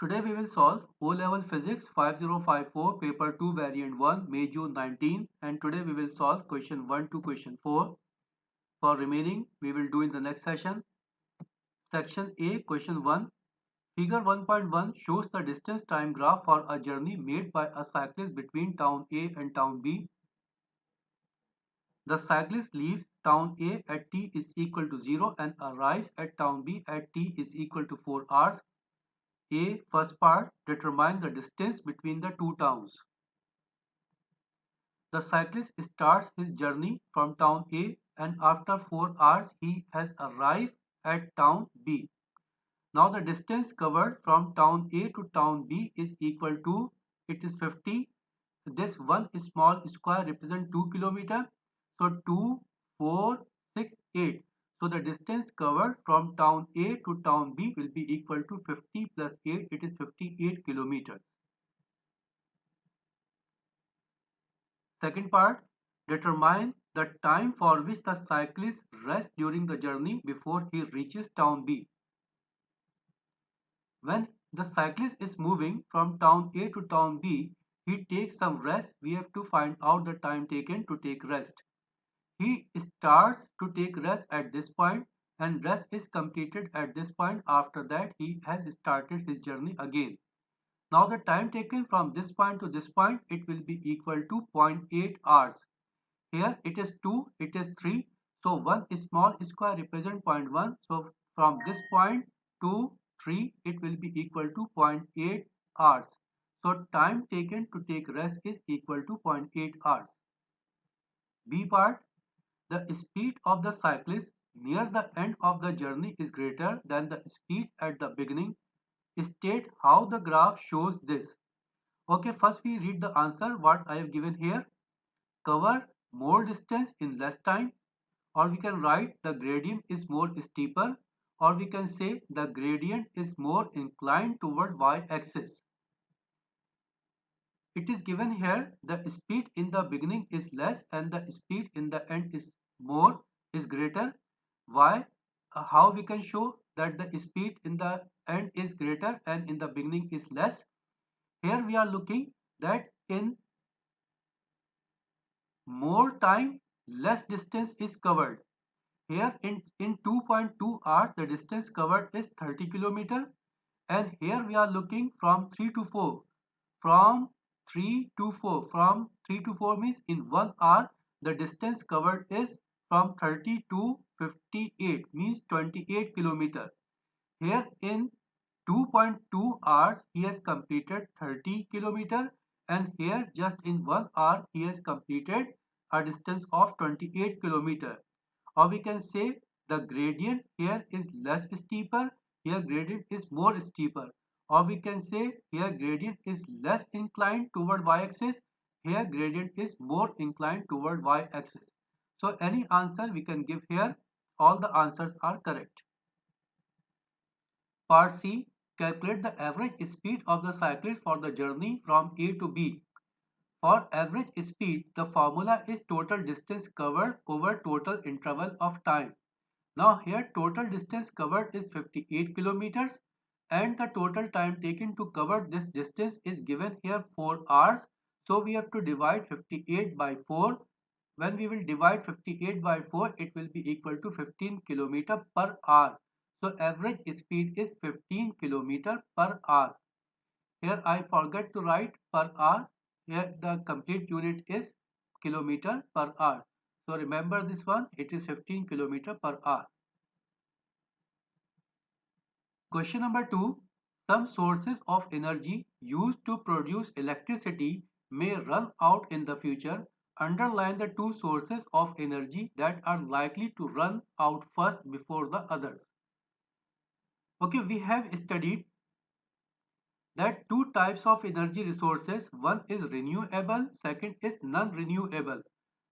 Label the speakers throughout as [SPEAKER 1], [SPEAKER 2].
[SPEAKER 1] Today we will solve O-Level Physics 5054 Paper 2 Variant 1 May June 19, and today we will solve question 1 to question 4. For remaining we will do in the next session. Section A, question 1. Figure 1.1 shows the distance time graph for a journey made by a cyclist between town A and town B. The cyclist leaves town A at t is equal to 0 and arrives at town B at t is equal to 4 hours. A. First part, determine the distance between the two towns. The cyclist starts his journey from town A and after 4 hours he has arrived at town B. Now the distance covered from town A to town B is equal to, it is 50. This one small square represents 2 kilometers. So 2, 4, 6, 8. So the distance covered from town A to town B will be equal to 50 plus 8. It is 58 kilometers. Second part, determine the time for which the cyclist rests during the journey before he reaches town B. When the cyclist is moving from town A to town B, he takes some rest. We have to find out the time taken to take rest. He starts to take rest at this point and rest is completed at this point. After that, he has started his journey again. Now the time taken from this point to this point, it will be equal to 0.8 hours. Here it is 2, it is 3. So one small square represents zero point 0.1. So from this point to 3, it will be equal to 0.8 hours. So time taken to take rest is equal to 0.8 hours. B part, the speed of the cyclist near the end of the journey is greater than the speed at the beginning. State how the graph shows this. Okay, first we read the answer what I have given here. Cover more distance in less time, or we can write the gradient is more steeper, or we can say the gradient is more inclined toward y-axis. It is given here the speed in the beginning is less and the speed in the end is greater. Why? How we can show that the speed in the end is greater and in the beginning is less? Here we are looking that in more time, less distance is covered. Here in 2.2 hours, the distance covered is 30 kilometer. And here we are looking from 3 to 4. From 3 to 4. From 3 to 4 means in 1 hour, the distance covered is from 30 to 58, means 28 kilometer. Here in 2.2 hours, he has completed 30 kilometer, and here just in 1 hour, he has completed a distance of 28 kilometer. Or we can say the gradient here is less steeper, here gradient is more steeper. Or we can say here gradient is less inclined toward y-axis, here gradient is more inclined toward y-axis. So any answer we can give here, all the answers are correct. Part C, calculate the average speed of the cyclist for the journey from A to B. For average speed, the formula is total distance covered over total interval of time. Now here total distance covered is 58 kilometers and the total time taken to cover this distance is given here 4 hours. So we have to divide 58 by 4. When we will divide 58 by 4, it will be equal to 15 kilometer per hour. So average speed is 15 kilometer per hour. Here I forget to write per hour. Here the complete unit is kilometer per hour. So remember this one, it is 15 kilometer per hour. Question number 2. Some sources of energy used to produce electricity may run out in the future. Underline the two sources of energy that are likely to run out first before the others. Okay, we have studied that two types of energy resources. One is renewable, second is non-renewable.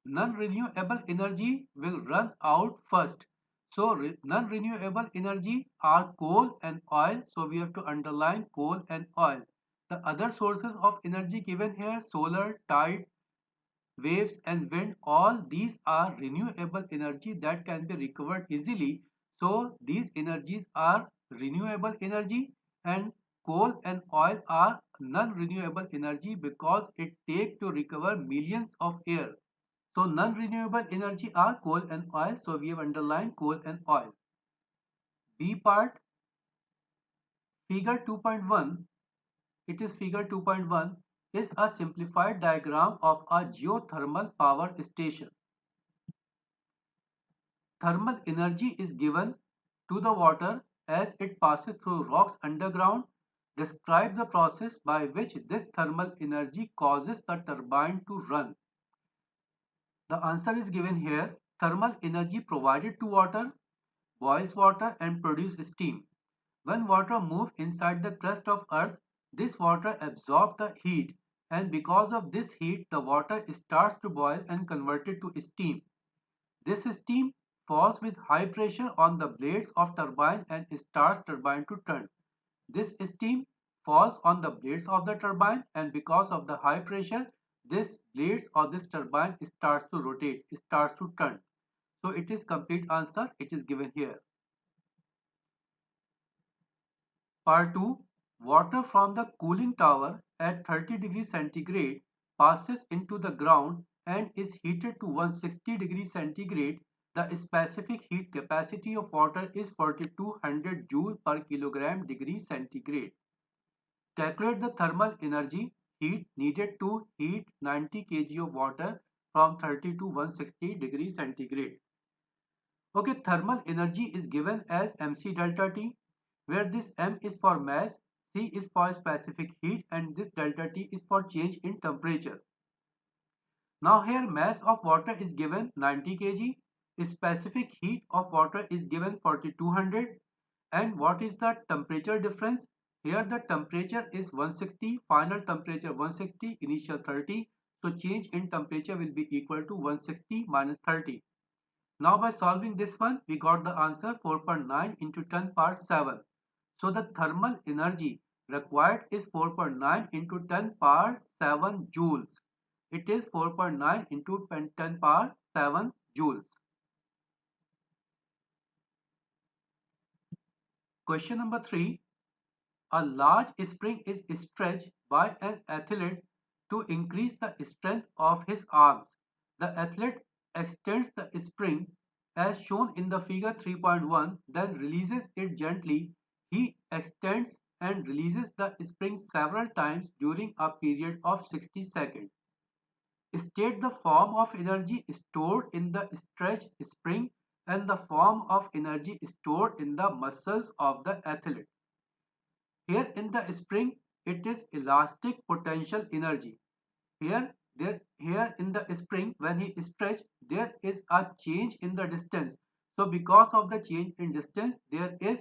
[SPEAKER 1] Non-renewable energy will run out first. So non-renewable energy are coal and oil. So we have to underline coal and oil. The other sources of energy given here, solar, tide, waves and wind, all these are renewable energy that can be recovered easily. So these energies are renewable energy, and coal and oil are non-renewable energy because it takes to recover millions of air. So non-renewable energy are coal and oil. So we have underlined coal and oil. B part, figure 2.1. It is figure 2.1 is a simplified diagram of a geothermal power station. Thermal energy is given to the water as it passes through rocks underground. Describe the process by which this thermal energy causes the turbine to run. The answer is given here. Thermal energy provided to water boils water and produces steam. When water moves inside the crust of earth, this water absorbs the heat, and because of this heat, the water starts to boil and converted to steam. This steam falls with high pressure on the blades of turbine and starts turbine to turn. This steam falls on the blades of the turbine, and because of the high pressure, this blades of this turbine starts to rotate, starts to turn. So it is complete answer. It is given here. Part 2. Water from the cooling tower at 30 degrees centigrade passes into the ground and is heated to 160 degrees centigrade. The specific heat capacity of water is 4200 joule per kilogram degree centigrade. Calculate the thermal energy heat needed to heat 90 kg of water from 30 to 160 degrees centigrade. Okay, thermal energy is given as mc delta T, where this m is for mass, c is for specific heat, and this delta T is for change in temperature. Now here mass of water is given 90 kg, specific heat of water is given 4200, and what is the temperature difference? Here the temperature is 160, final temperature 160, initial 30, so change in temperature will be equal to 160 minus 30. Now by solving this one, we got the answer 4.9 into 10 power 7. So the thermal energy required is 4.9 into 10 power 7 joules. It is 4.9 into 10 power 7 joules. Question number 3. A large spring is stretched by an athlete to increase the strength of his arms. The athlete extends the spring as shown in the figure 3.1, then releases it gently. He extends and releases the spring several times during a period of 60 seconds. State the form of energy stored in the stretched spring and the form of energy stored in the muscles of the athlete. Here in the spring, it is elastic potential energy. Here in the spring, when he stretch, there is a change in the distance. So because of the change in distance, there is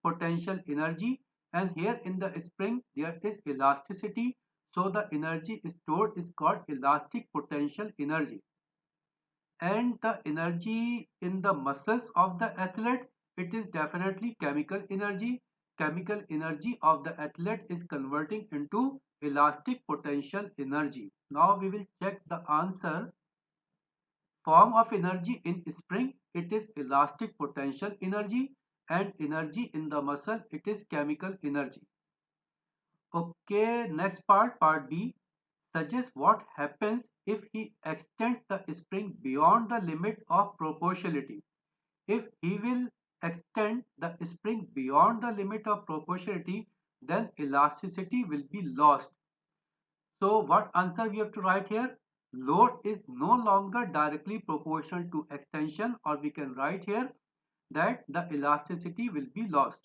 [SPEAKER 1] potential energy. And here in the spring, there is elasticity. So the energy stored is called elastic potential energy. And the energy in the muscles of the athlete, it is definitely chemical energy. Chemical energy of the athlete is converting into elastic potential energy. Now we will check the answer. Form of energy in spring, it is elastic potential energy, and energy in the muscle, it is chemical energy. Okay, next part B, suggests what happens if he extends the spring beyond the limit of proportionality. If he will extend the spring beyond the limit of proportionality, then elasticity will be lost. So what answer we have to write here? Load is no longer directly proportional to extension, or we can write here that the elasticity will be lost.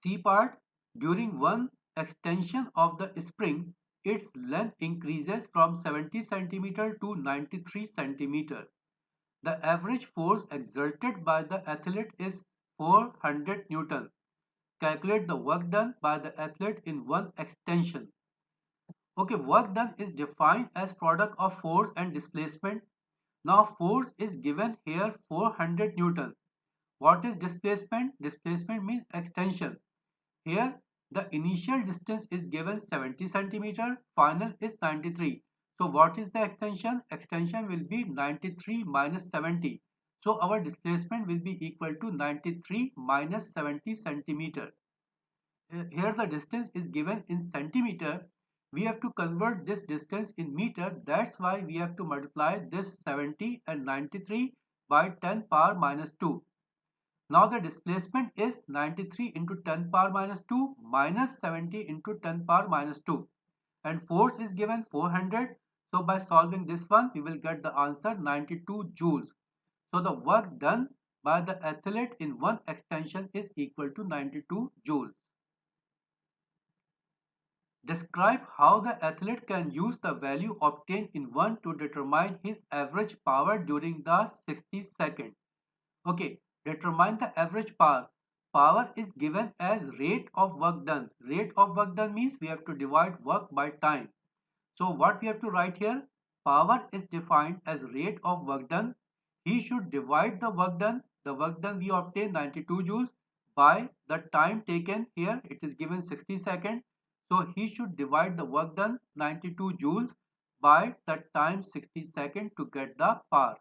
[SPEAKER 1] C part, during one extension of the spring, its length increases from 70 centimeter to 93 centimeter. The average force exerted by the athlete is 400 Newton. Calculate the work done by the athlete in one extension. Okay, work done is defined as product of force and displacement. Now force is given here 400 Newton. What is displacement? Displacement means extension. Here the initial distance is given 70 centimeter, final is 93. So what is the extension? Extension will be 93 minus 70. So our displacement will be equal to 93 minus 70 centimeter. Here the distance is given in centimeter. We have to convert this distance in meter. That's why we have to multiply this 70 and 93 by 10 power minus 2. Now the displacement is 93 into 10 power minus 2 minus 70 into 10 power minus 2. And force is given 400. So by solving this one, we will get the answer 92 joules. So the work done by the athlete in one extension is equal to 92 joules. Describe how the athlete can use the value obtained in 1 to determine his average power during the 60 seconds. Okay, determine the average power. Power is given as rate of work done. Rate of work done means we have to divide work by time. So what we have to write here? Power is defined as rate of work done. He should divide the work done. The work done we obtain 92 joules by the time taken. Here it is given 60 seconds. So he should divide the work done 92 joules by the time 60 seconds to get the power.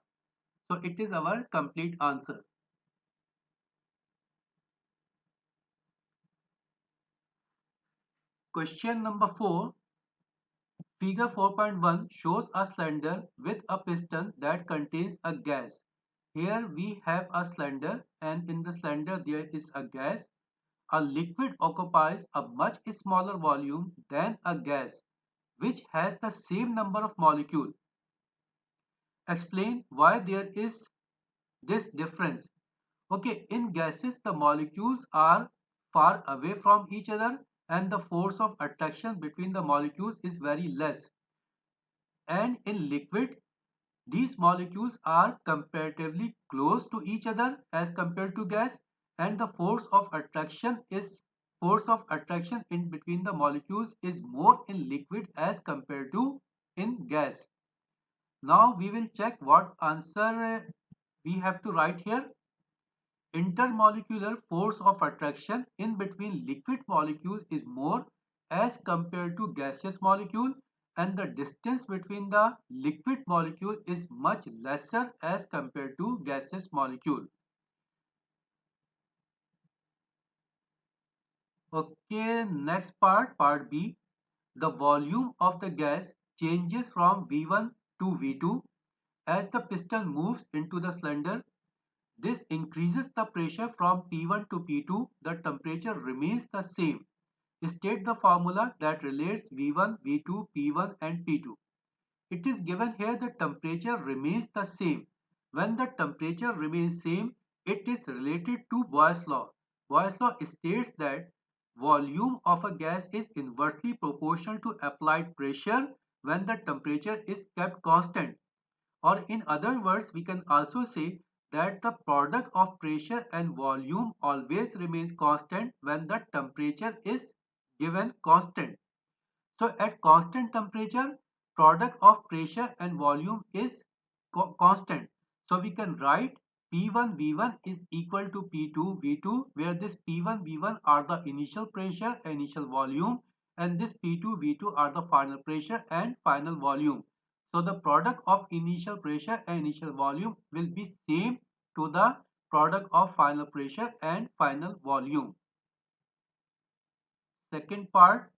[SPEAKER 1] So it is our complete answer. Question number 4. Figure 4.1 shows a cylinder with a piston that contains a gas. Here we have a cylinder and in the cylinder there is a gas. A liquid occupies a much smaller volume than a gas which has the same number of molecules. Explain why there is this difference. Okay, in gases the molecules are far away from each other and the force of attraction between the molecules is very less. And in liquid, these molecules are comparatively close to each other as compared to gas, and the force of attraction in between the molecules is more in liquid as compared to in gas. Now we will check what answer we have to write here. Intermolecular force of attraction in between liquid molecules is more as compared to gaseous molecule, and the distance between the liquid molecule is much lesser as compared to gaseous molecule. Okay, next part B. The volume of the gas changes from V1 to V2 as the piston moves into the cylinder. This increases the pressure from P1 to P2. The temperature remains the same. State the formula that relates V1, V2, P1 and P2. It is given here the temperature remains the same. When the temperature remains same, it is related to Boyle's law. Boyle's law states that volume of a gas is inversely proportional to applied pressure when the temperature is kept constant. Or in other words, we can also say that the product of pressure and volume always remains constant when the temperature is given constant. So at constant temperature, product of pressure and volume is constant. So we can write P1 V1 is equal to P2 V2, where this P1 V1 are the initial pressure, initial volume, and this P2 V2 are the final pressure and final volume. So the product of initial pressure and initial volume will be same to the product of final pressure and final volume. Second part,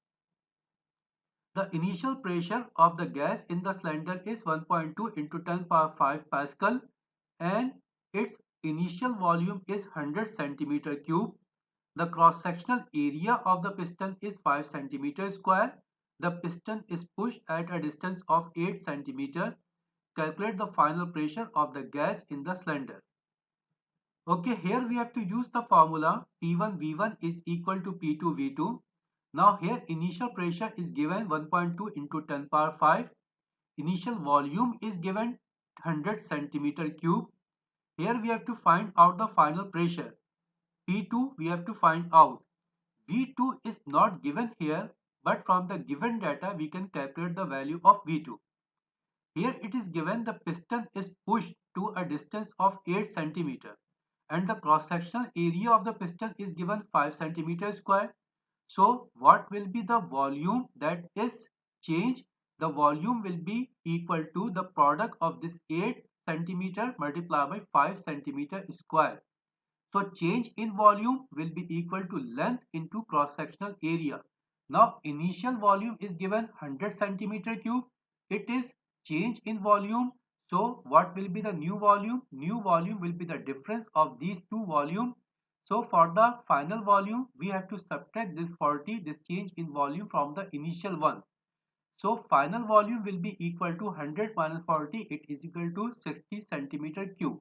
[SPEAKER 1] the initial pressure of the gas in the cylinder is 1.2 into 10 power 5 Pascal and its initial volume is 100 centimeter cube. The cross-sectional area of the piston is 5 centimeter square. The piston is pushed at a distance of 8 centimeter. Calculate the final pressure of the gas in the cylinder. Okay, here we have to use the formula P1 V1 is equal to P2 V2. Now here initial pressure is given 1.2 into 10 power 5. Initial volume is given 100 centimeter cube. Here we have to find out the final pressure. P2 we have to find out. V2 is not given here, but from the given data we can calculate the value of V2. Here it is given the piston is pushed to a distance of 8 centimeter and the cross-sectional area of the piston is given 5 centimeter square. So what will be the volume that is changed? The volume will be equal to the product of this 8 centimeter multiplied by 5 centimeter square. So change in volume will be equal to length into cross-sectional area. Now initial volume is given 100 centimeter cube. It is change in volume. So what will be the new volume? New volume will be the difference of these two volume. So for the final volume, we have to subtract this 40, this change in volume from the initial one. So final volume will be equal to 100 minus 40. It is equal to 60 centimeter cube.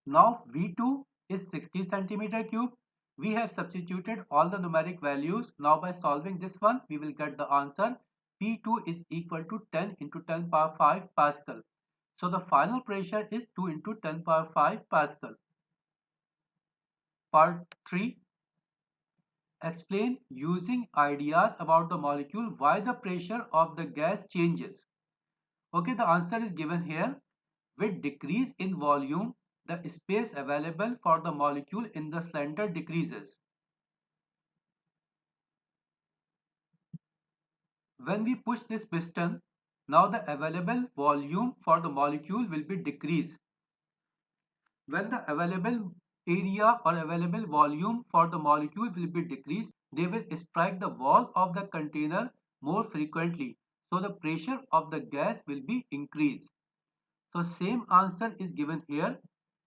[SPEAKER 1] Now V2 is 60 centimeter cube. We have substituted all the numeric values. Now by solving this one, we will get the answer. P2 is equal to 10 into 10 power 5 Pascal. So the final pressure is 2 into 10 power 5 Pascal. Part 3. Explain using ideas about the molecule why the pressure of the gas changes. Okay, the answer is given here. With decrease in volume, the space available for the molecule in the cylinder decreases. When we push this piston, now the available volume for the molecule will be decreased. When the available area or available volume for the molecule will be decreased, they will strike the wall of the container more frequently. So the pressure of the gas will be increased. So same answer is given here.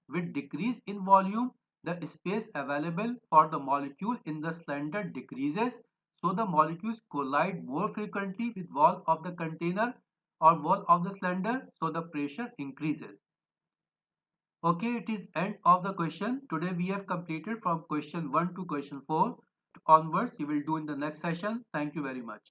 [SPEAKER 1] With decrease in volume, the space available for the molecule in the cylinder decreases. So the molecules collide more frequently with wall of the container or wall of the cylinder. So the pressure increases. Okay, it is end of the question. Today we have completed from question 1 to question 4. Onwards, we will do in the next session. Thank you very much.